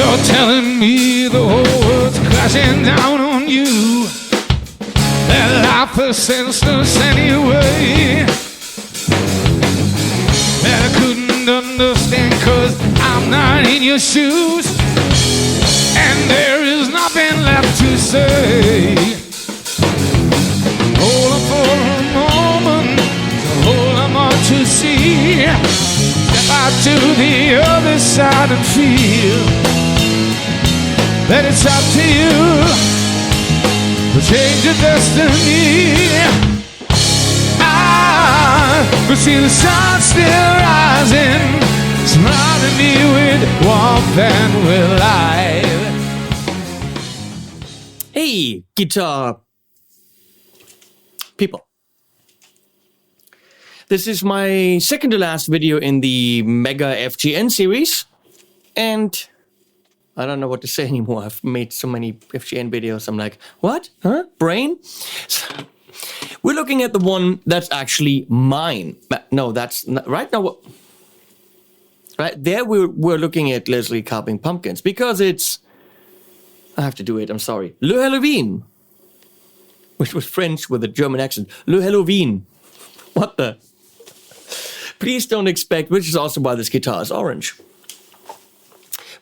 You're telling me the whole world's crashing down on you, that life is senseless anyway, that I couldn't understand 'cause I'm not in your shoes, and there is nothing left to say. Hold on for a moment, hold on more to see. Step out to the other side and feel that it's up to you to change your destiny. I can see the sun still rising, surrounding me with warmth and with light. Hey, guitar people. This is my second to last video in the Mega FGN series, and I don't know what to say anymore. I've made so many FGN videos. I'm like, what? Huh? Brain? So, we're looking at the one that's actually mine. No, that's not, right now. Right there, we're looking at Leslie carving pumpkins because it's. I have to do it. I'm sorry. Le Halloween, which was French with a German accent. Le Halloween. What the? Please don't expect. Which is also why this guitar is orange.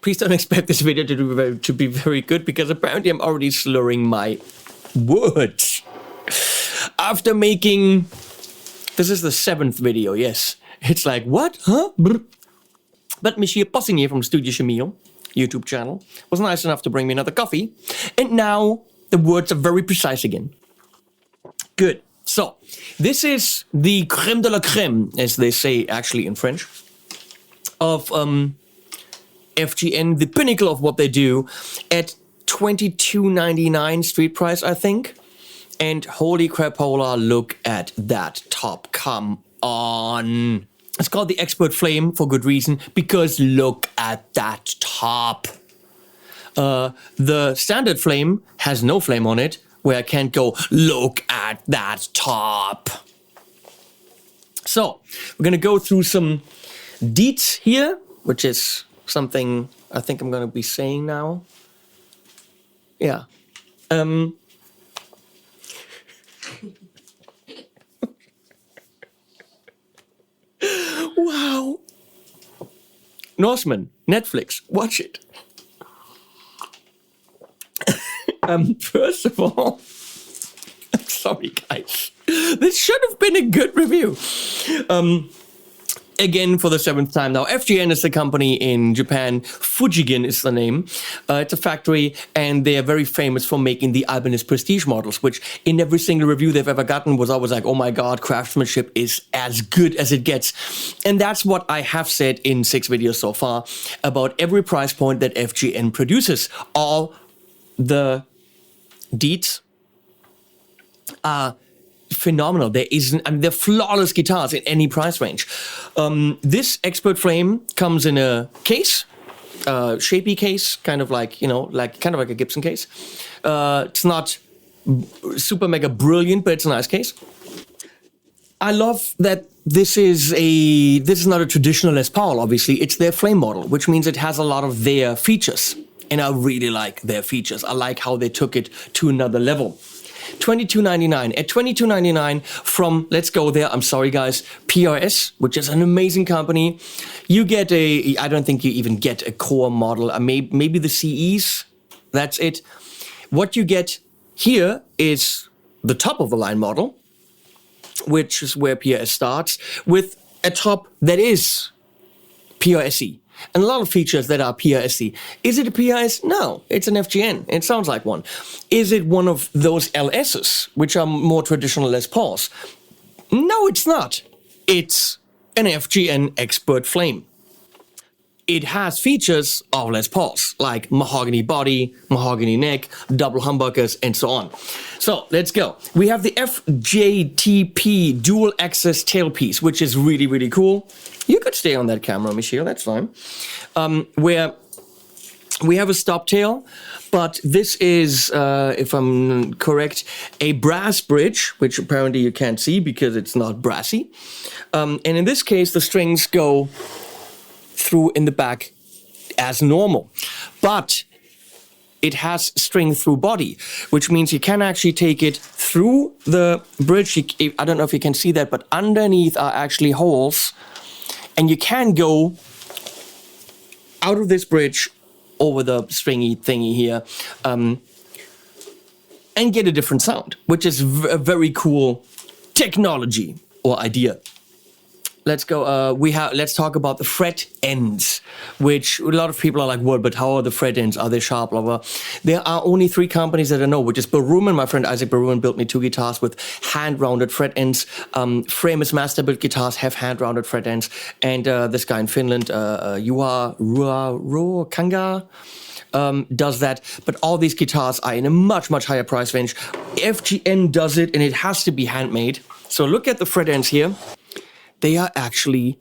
Please don't expect this video to be very good because apparently I'm already slurring my words. After making... This is the 7th video, yes. It's like, what? Huh? Brr. But Monsieur Possing here from Studio Chamille, YouTube channel, was nice enough to bring me another coffee. And now the words are very precise again. Good. So, this is the crème de la crème, as they say actually in French, of... FGN, the pinnacle of what they do, at $22.99 street price, I think. And holy crapola, look at that top. Come on. It's called the Expert Flame for good reason, because look at that top. The standard flame has no flame on it, where I can't go, look at that top. So, we're going to go through some deets here, which is... something I think I'm going to be saying now. Yeah. Wow. Norseman, Netflix, watch it. First of all, I'm sorry guys. This should have been a good review. Again, for the 7th time now, FGN is the company in Japan. Fujigen is the name. It's a factory, and they are very famous for making the Ibanez Prestige models, which in every single review they've ever gotten was always like, oh my god, craftsmanship is as good as it gets. And that's what I have said in 6 videos so far about every price point that FGN produces. All the deets are phenomenal. There isn't, I mean, they're flawless guitars in any price range. This Expert Flame comes in a case, shapy case, kind of like, you know, kind of like a Gibson case. It's not super mega brilliant, but it's a nice case. I love that this is not a traditional Les Paul, obviously. It's their Flame model, which means it has a lot of their features. And I really like their features. I like how they took it to another level. $22.99. At $22.99 from, let's go there, I'm sorry guys, PRS, which is an amazing company. You get I don't think you even get a core model, maybe the CEs, that's it. What you get here is the top of the line model, which is where PRS starts, with a top that is PRSE. And a lot of features that are PRSE. Is it a PRS? No, it's an FGN. It sounds like one. Is it one of those LSs, which are more traditional Les Pauls? No, it's not. It's an FGN Expert Flame. It has features of Les Pauls, like mahogany body, mahogany neck, double humbuckers, and so on. So, let's go. We have the FJTP dual access tailpiece, which is really, really cool. You could stay on that camera, Michelle, that's fine. Where we have a stop tail, but this is, if I'm correct, a brass bridge, which apparently you can't see because it's not brassy. And in this case, the strings go through in the back as normal. but it has string through body, which means you can actually take it through the bridge. I don't know if you can see that, but underneath are actually holes, and you can go out of this bridge over the stringy thingy here, and get a different sound, which is a very cool technology or idea. Let's go. Let's talk about the fret ends, which a lot of people are like, "What? But how are the fret ends? Are they sharp?" Blah blah. There are only 3 companies that I know, which is Baruman. My friend Isaac Baruman built me 2 guitars with hand-rounded fret ends. Famous master-built guitars have hand-rounded fret ends, and this guy in Finland, Juha Kanga, does that. But all these guitars are in a much higher price range. FGN does it, and it has to be handmade. So look at the fret ends here. They are actually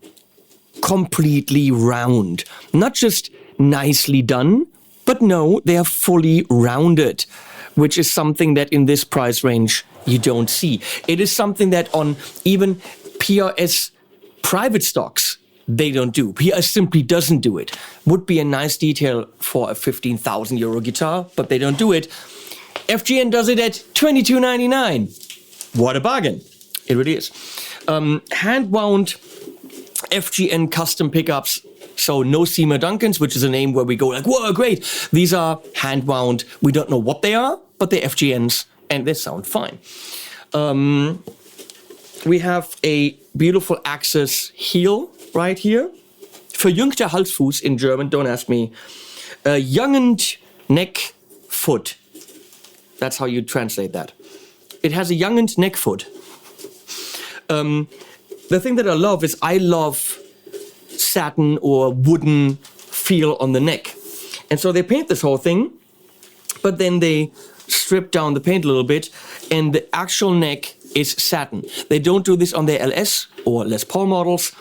completely round. Not just nicely done, but no, they are fully rounded, which is something that in this price range you don't see. It is something that on even PRS private stocks, they don't do. PRS simply doesn't do it. Would be a nice detail for a 15,000 euro guitar, but they don't do it. FGN does it at $22.99. What a bargain. It really is. Hand-wound FGN custom pickups. So no Seymour Duncans, which is a name where we go like, whoa, great. These are hand-wound. We don't know what they are, but they're FGNs, and they sound fine. We have a beautiful Axis heel right here. Verjüngter Halsfuß in German, don't ask me. Young'ned neck foot. That's how you translate that. It has a young'ned neck foot. The thing that I love is I love satin or wooden feel on the neck. And so they paint this whole thing, but then they strip down the paint a little bit, and the actual neck is satin. They don't do this on their LS or Les Paul models,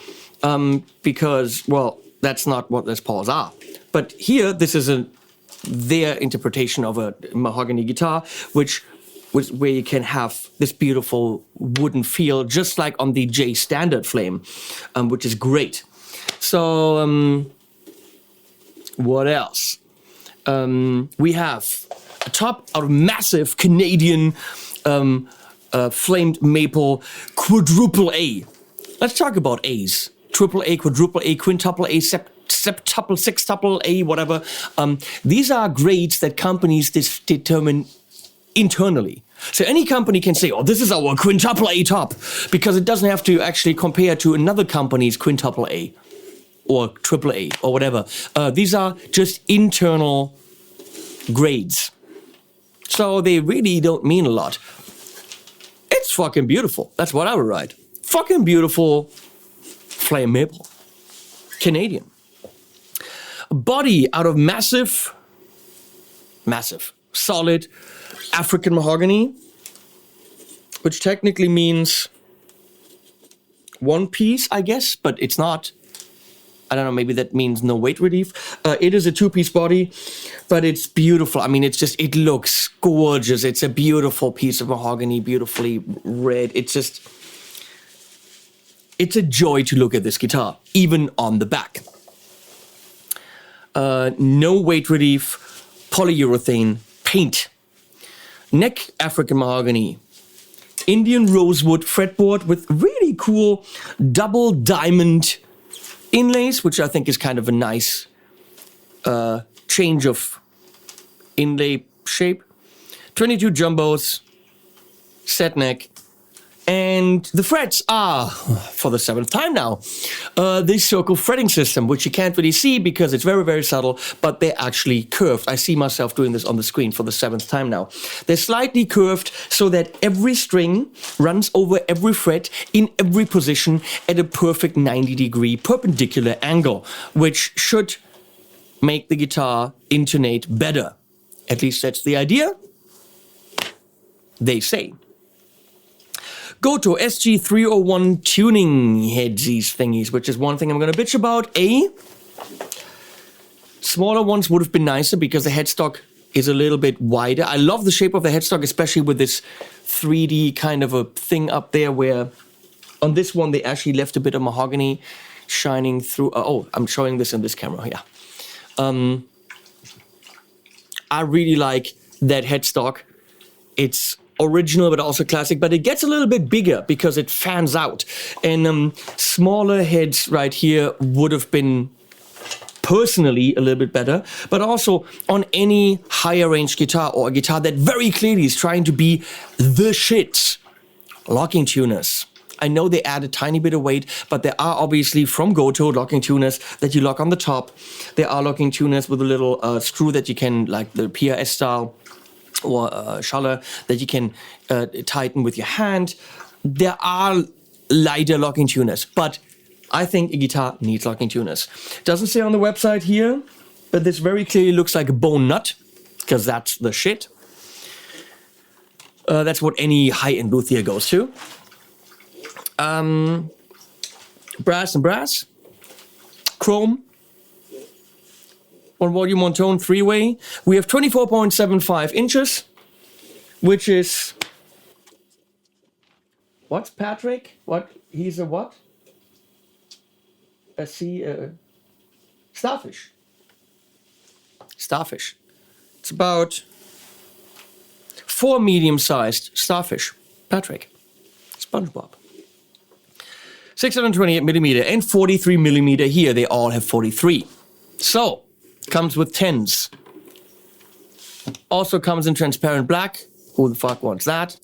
because, well, that's not what Les Pauls are. But here, this is their interpretation of a mahogany guitar, where you can have this beautiful wooden feel, just like on the J Standard Flame, which is great. So, what else? We have a top out of massive Canadian flamed maple quadruple A. Let's talk about A's. Triple A, quadruple A, quintuple A, septuple, sextuple A, whatever. These are grades that companies determine internally. So any company can say, oh, this is our quintuple A top, because it doesn't have to actually compare to another company's quintuple A or triple A or whatever. These are just internal grades. So they really don't mean a lot. It's fucking beautiful. That's what I would write. Fucking beautiful flame maple. Canadian. Body out of massive, solid African mahogany, which technically means one piece, I guess, but it's not. I don't know, maybe that means no weight relief. It is a 2-piece body, but it's beautiful. I mean, it looks gorgeous. It's a beautiful piece of mahogany, beautifully red. It's a joy to look at this guitar, even on the back. No weight relief, polyurethane paint. Neck African mahogany, Indian rosewood fretboard with really cool double diamond inlays, which I think is kind of a nice change of inlay shape. 22 jumbos, set neck, and the frets are, for the 7th time now, this circle fretting system, which you can't really see because it's very subtle, but they're actually curved. I see myself doing this on the screen for the 7th time now. They're slightly curved so that every string runs over every fret in every position at a perfect 90-degree perpendicular angle, which should make the guitar intonate better. At least that's the idea, they say. Goto SG301 tuning headsies thingies, which is one thing I'm going to bitch about. Smaller ones would have been nicer because the headstock is a little bit wider. I love the shape of the headstock, especially with this 3D kind of a thing up there, where on this one they actually left a bit of mahogany shining through. Oh, I'm showing this in this camera, yeah. I really like that headstock. It's original, but also classic, but it gets a little bit bigger because it fans out. And smaller heads right here would have been personally a little bit better, but also on any higher range guitar or a guitar that very clearly is trying to be the shit, locking tuners. I know they add a tiny bit of weight, but there are obviously from Goto locking tuners that you lock on the top. There are locking tuners with a little screw that you can, like the PRS style or Schaller, that you can tighten with your hand. There are lighter locking tuners, but I think a guitar needs locking tuners. Doesn't say on the website here, but this very clearly looks like a bone nut, because that's the shit. That's what any high-end luthier goes to. Brass and brass. Chrome. On volume, on tone, 3-way. We have 24.75 inches, which is... What's Patrick? What? He's a what? A sea... starfish. Starfish. It's about 4 medium-sized starfish. Patrick. SpongeBob. 628 millimeter and 43 millimeter here. They all have 43. So, comes with 10s. Also comes in transparent black. Who the fuck wants that?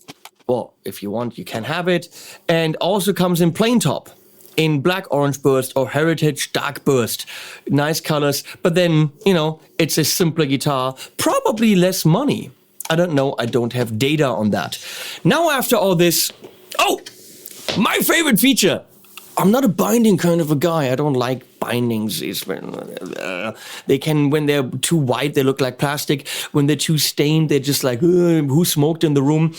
Well, if you want, you can have it. And also comes in plain top. In black orange burst or heritage dark burst. Nice colors. But then, you know, it's a simpler guitar. Probably less money. I don't know. I don't have data on that. Now after all this... Oh! My favorite feature! I'm not a binding kind of a guy. I don't like bindings. They can, when they're too white, they look like plastic. When they're too stained, they're just like, who smoked in the room?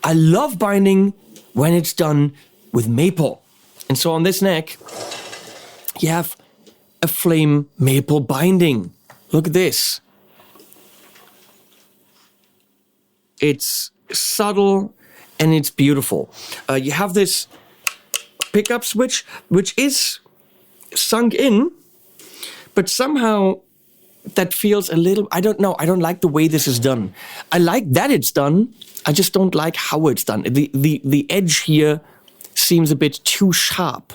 I love binding when it's done with maple. And so on this neck, you have a flame maple binding. Look at this. It's subtle and it's beautiful. You have this pickup switch, which is sunk in, but somehow that feels a little, I don't know, I don't like the way this is done. I like that it's done, I just don't like how it's done. The edge here seems a bit too sharp.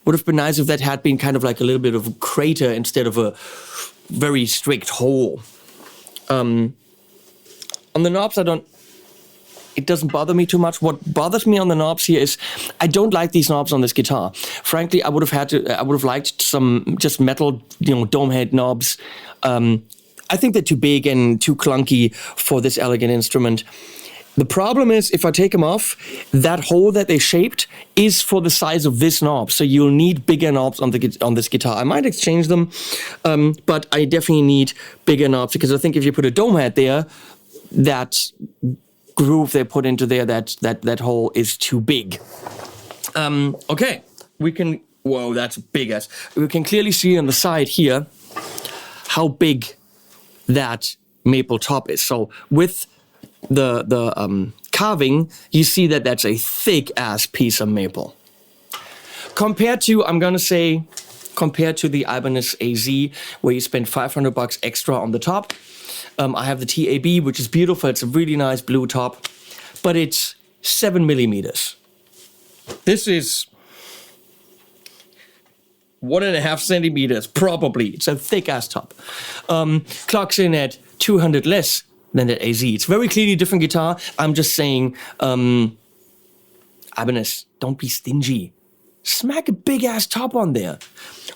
Would have been nice if that had been kind of like a little bit of a crater instead of a very strict hole. On the knobs, it doesn't bother me too much. What bothers me on the knobs here is I don't like these knobs on this guitar. Frankly, I would have liked some just metal, dome head knobs. I think they're too big and too clunky for this elegant instrument. The problem is, if I take them off, that hole that they shaped is for the size of this knob. So you'll need bigger knobs on this guitar. I might exchange them, but I definitely need bigger knobs because I think if you put a dome head there, that groove they put into there, that hole is too big. Okay, we can, whoa, that's big as. We can clearly see on the side here how big that maple top is. So with the carving, you see that that's a thick ass piece of maple. Compared to, I'm gonna say, compared to the Ibanez AZ, where you spend $500 extra on the top. I have the TAB, which is beautiful. It's a really nice blue top, but it's 7 millimeters. This is 1.5 centimeters, probably. It's a thick ass top. Clocks in at 200 less than that AZ. It's very clearly different guitar. I'm just saying, Ibanez, don't be stingy. Smack a big ass top on there.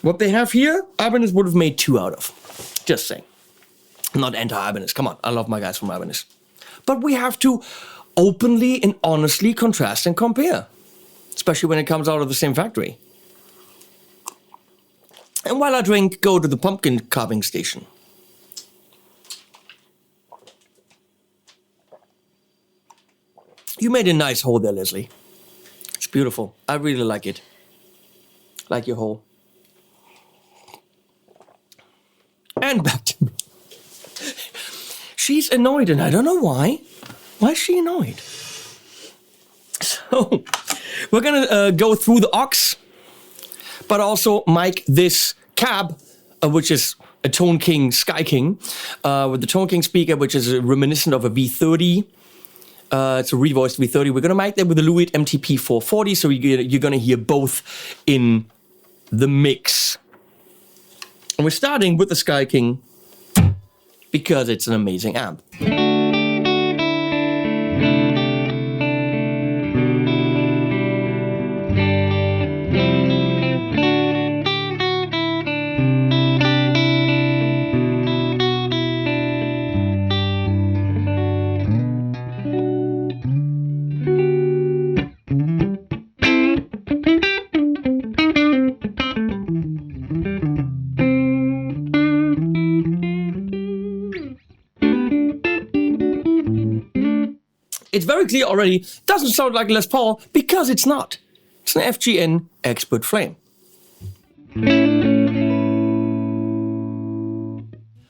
What they have here, Ibanez would have made 2 out of. Just saying. I'm not anti-Ibanez. Come on, I love my guys from Ibanez. But we have to openly and honestly contrast and compare. Especially when it comes out of the same factory. And while I drink, go to the pumpkin carving station. You made a nice hole there, Leslie. It's beautiful. I really like it. Like your hole. And back to me. She's annoyed, and I don't know why. Why is she annoyed? So, we're gonna go through the aux, but also mic this cab, which is a Tone King Sky King with the Tone King speaker, which is reminiscent of a V30. It's a revoiced V30. We're going to mic that with the Lewitt MTP 440, so you're going to hear both in the mix. And we're starting with the Sky King because it's an amazing amp. It's very clear already, doesn't sound like Les Paul, because it's not. It's an FGN Expert Flame.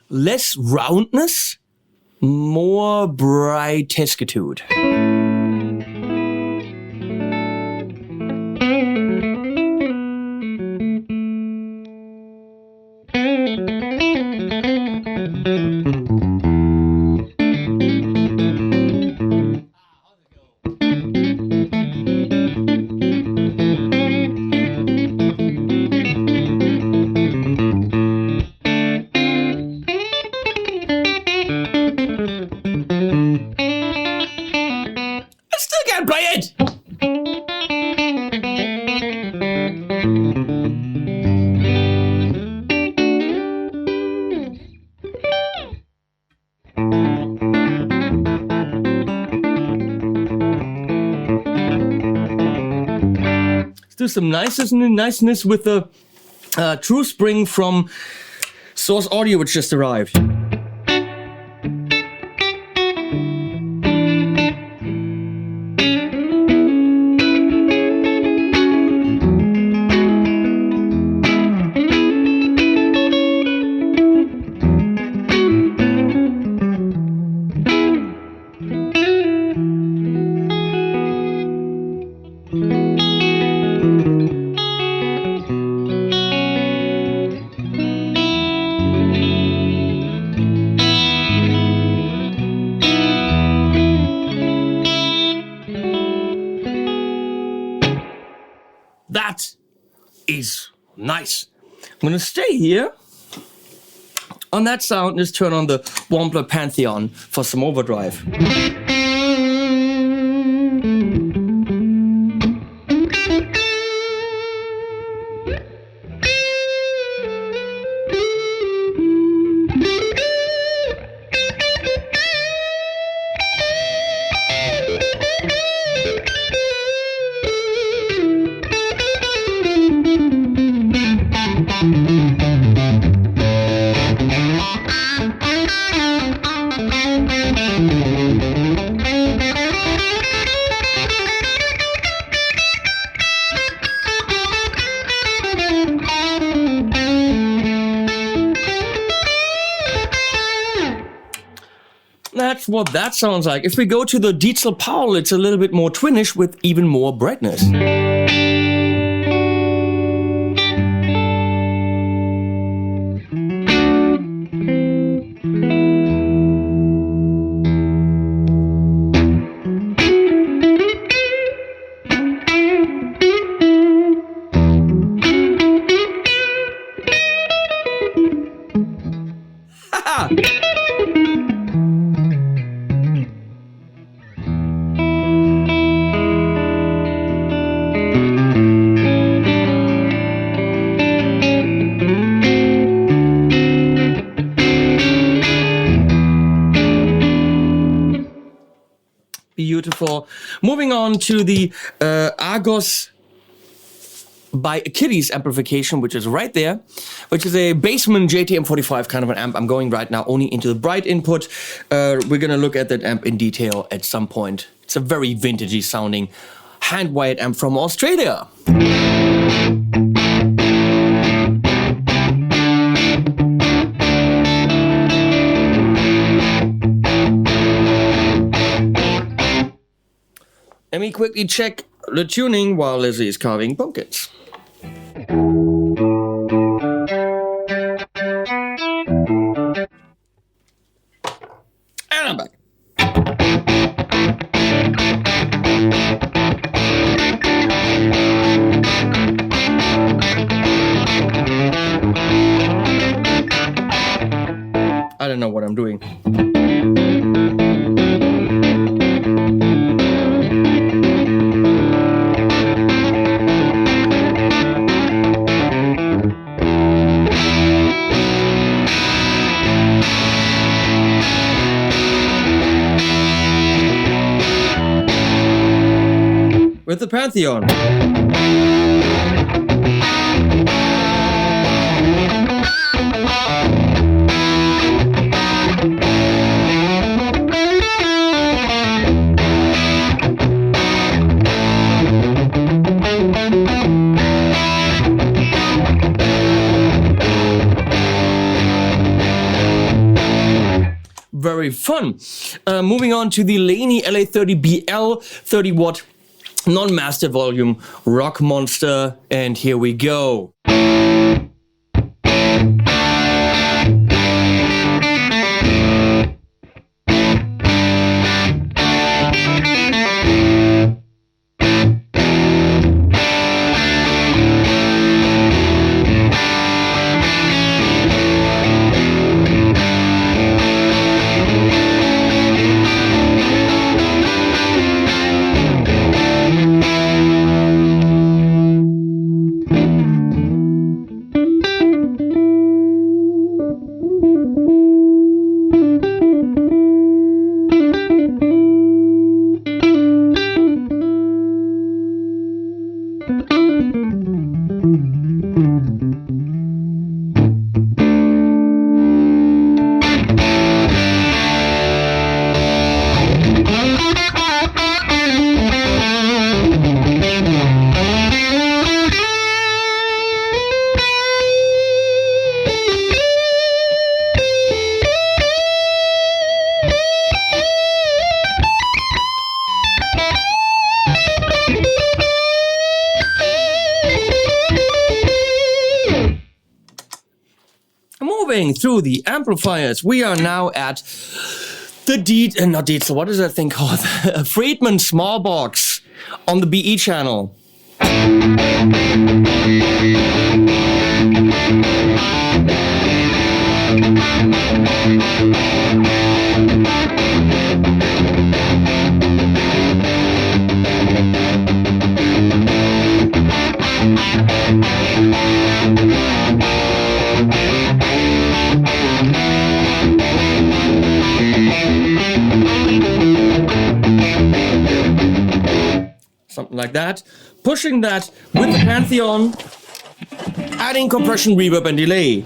Less roundness, more bright tescitude. Do some niceness with the True Spring from Source Audio, which just arrived. That is nice. I'm going to stay here on that sound and just turn on the Wampler Pantheon for some overdrive. That's what that sounds like. If we go to the Dietzel Powell, it's a little bit more twinish with even more brightness. Beautiful. Moving on to the Argos by Achilles amplification, which is right there, which is a Bassman JTM45 kind of an amp. I'm going right now only into the bright input. We're going to look at that amp in detail at some point. It's a very vintagey sounding hand-wired amp from Australia. Let me quickly check the tuning while Leslie is carving pumpkins. what I'm doing. With the Pantheon. Very fun. Moving on to the Laney LA30BL 30 watt non-master volume rock monster, and here we go. Through the amplifiers, we are now at the not Dietzel, what is that thing called? Friedman small box on the BE channel. Something like that. Pushing that with the Pantheon, adding compression, reverb, and delay.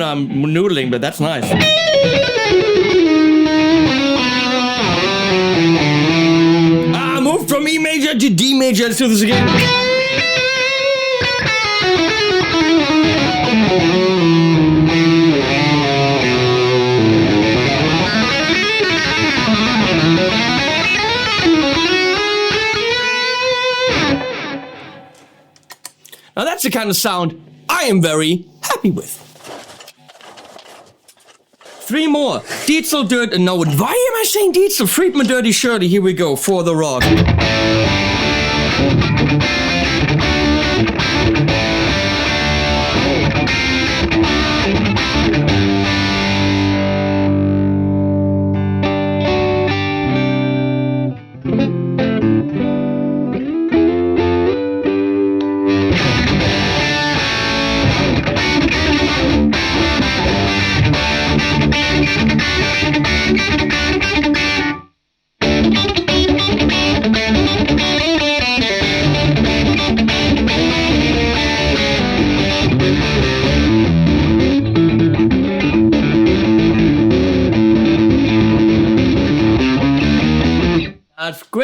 I'm noodling, but that's nice. I moved from E major to D major. Let's do this again. Now that's the kind of sound I am very happy with. 3 more. Dietzel Dirt, and no, why am I saying Dietzel? Friedman Dirty Shirley, here we go, for the rock.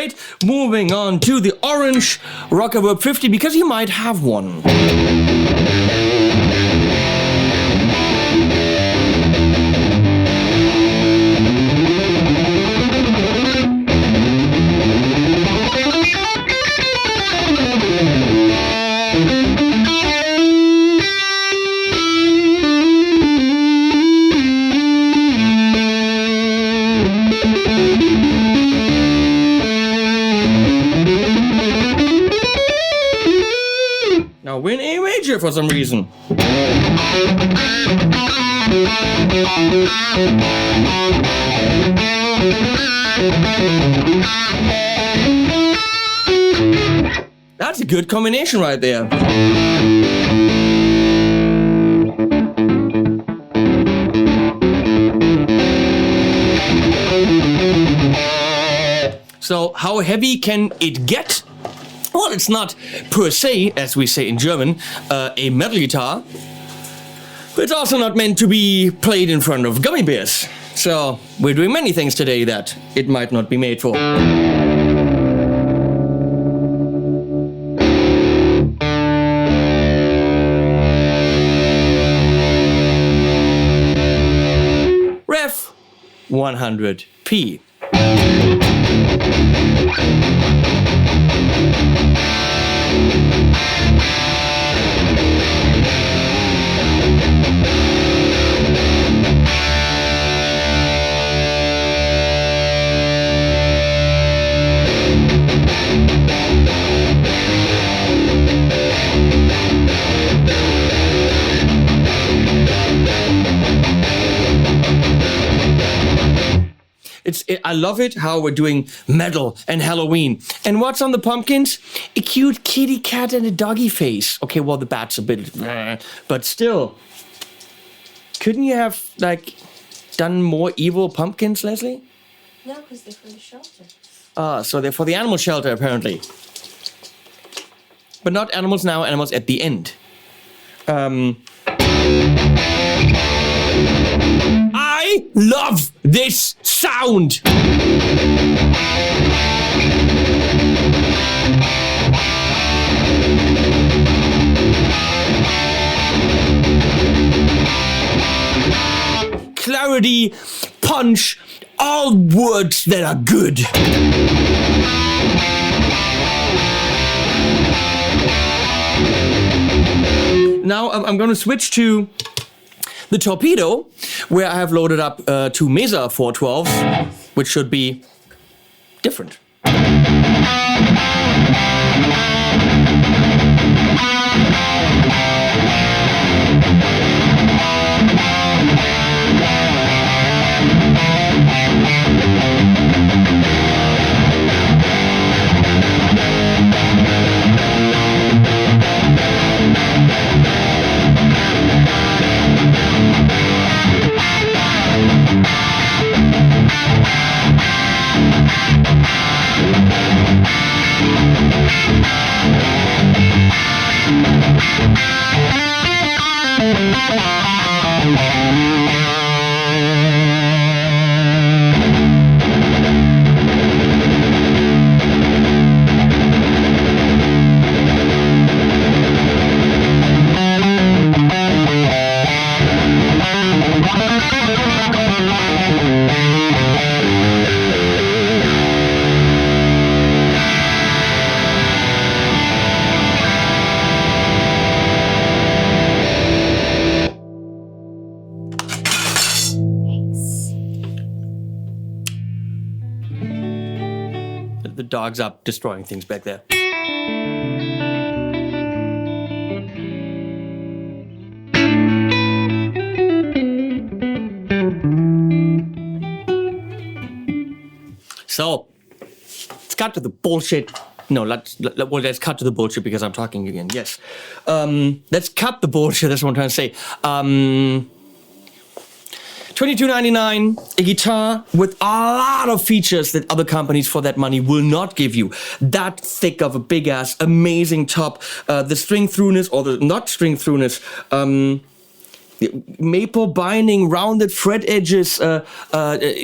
great. Moving on to the orange Reverb 50, because you might have one. Now we're in A major for some reason. That's a good combination right there. So how heavy can it get? Well, it's not per se, as we say in German, a metal guitar. But it's also not meant to be played in front of gummy bears. So we're doing many things today that it might not be made for. Revv 100p. I love it how we're doing metal and Halloween. And what's on the pumpkins? A cute kitty cat and a doggy face. Okay, well, the bat's a bit... but still. Couldn't you have, like, done more evil pumpkins, Leslie? No, because they're for the shelter. So they're for the animal shelter, apparently. But not animals now, animals at the end. I love this sound! Clarity, punch, all words that are good. Now I'm going to switch to the Torpedo, where I have loaded up two Mesa 412s, which should be different. The dog's up destroying things back there. So, let's cut to the bullshit. No, let's cut to the bullshit because I'm talking again. Yes. Let's cut the bullshit, that's what I'm trying to say. $22.99, a guitar with a lot of features that other companies for that money will not give you. That thick of a big ass, amazing top, the string throughness or the not string throughness, maple binding, rounded fret edges,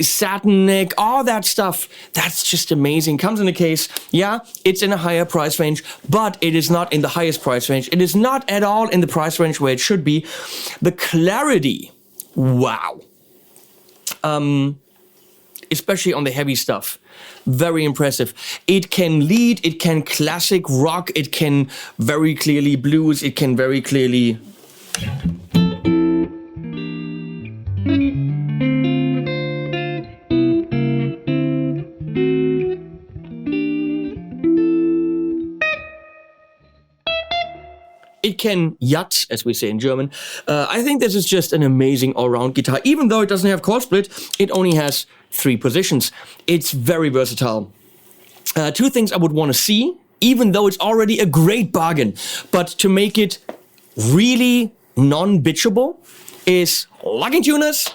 satin neck, all that stuff. That's just amazing. Comes in a case. Yeah, it's in a higher price range, but it is not in the highest price range. It is not at all in the price range where it should be. The clarity, wow. Especially on the heavy stuff. Very impressive. It can lead, it can classic rock, it can very clearly blues, it can very clearly... It can yacht, as we say in German. I think this is just an amazing all-round guitar. Even though it doesn't have chord split, it only has 3 positions. It's very versatile. 2 things I would want to see, even though it's already a great bargain. But to make it really non-bitchable is locking tuners.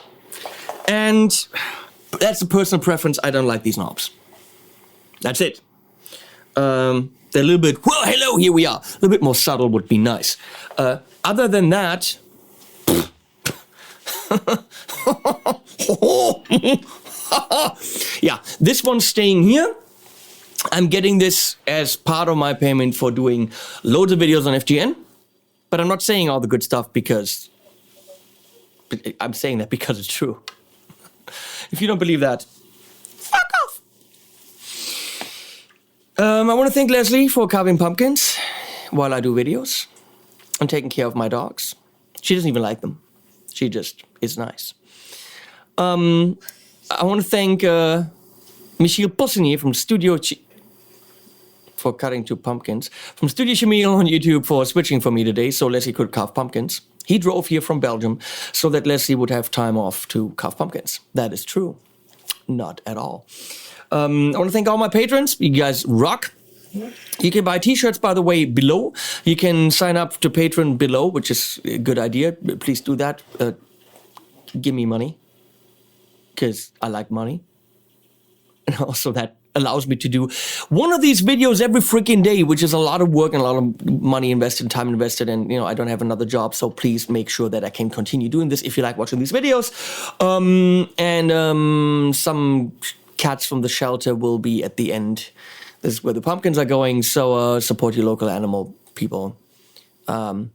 And that's a personal preference. I don't like these knobs. That's it. They're a little bit, whoa, hello, here we are. A little bit more subtle would be nice. Other than that, yeah, this one's staying here. I'm getting this as part of my payment for doing loads of videos on FGN, but I'm not saying all the good stuff because, I'm saying that because it's true. If you don't believe that, fuck off. I want to thank Leslie for carving pumpkins while I do videos. I'm taking care of my dogs. She doesn't even like them. She just is nice. I want to thank Michiel Possenier from Studio for cutting 2 pumpkins. From Studio Chimie on YouTube for switching for me today so Leslie could carve pumpkins. He drove here from Belgium so that Leslie would have time off to carve pumpkins. That is true. Not at all. I want to thank all my patrons. You guys rock. You can buy t-shirts, by the way, below. You can sign up to Patreon below, which is a good idea. Please do that. Give me money. Because I like money. And also that allows me to do one of these videos every freaking day, which is a lot of work and a lot of money invested, time invested, and I don't have another job, so please make sure that I can continue doing this if you like watching these videos. Some cats from the shelter will be at the end. This is where the pumpkins are going, so support your local animal people. Bye-bye.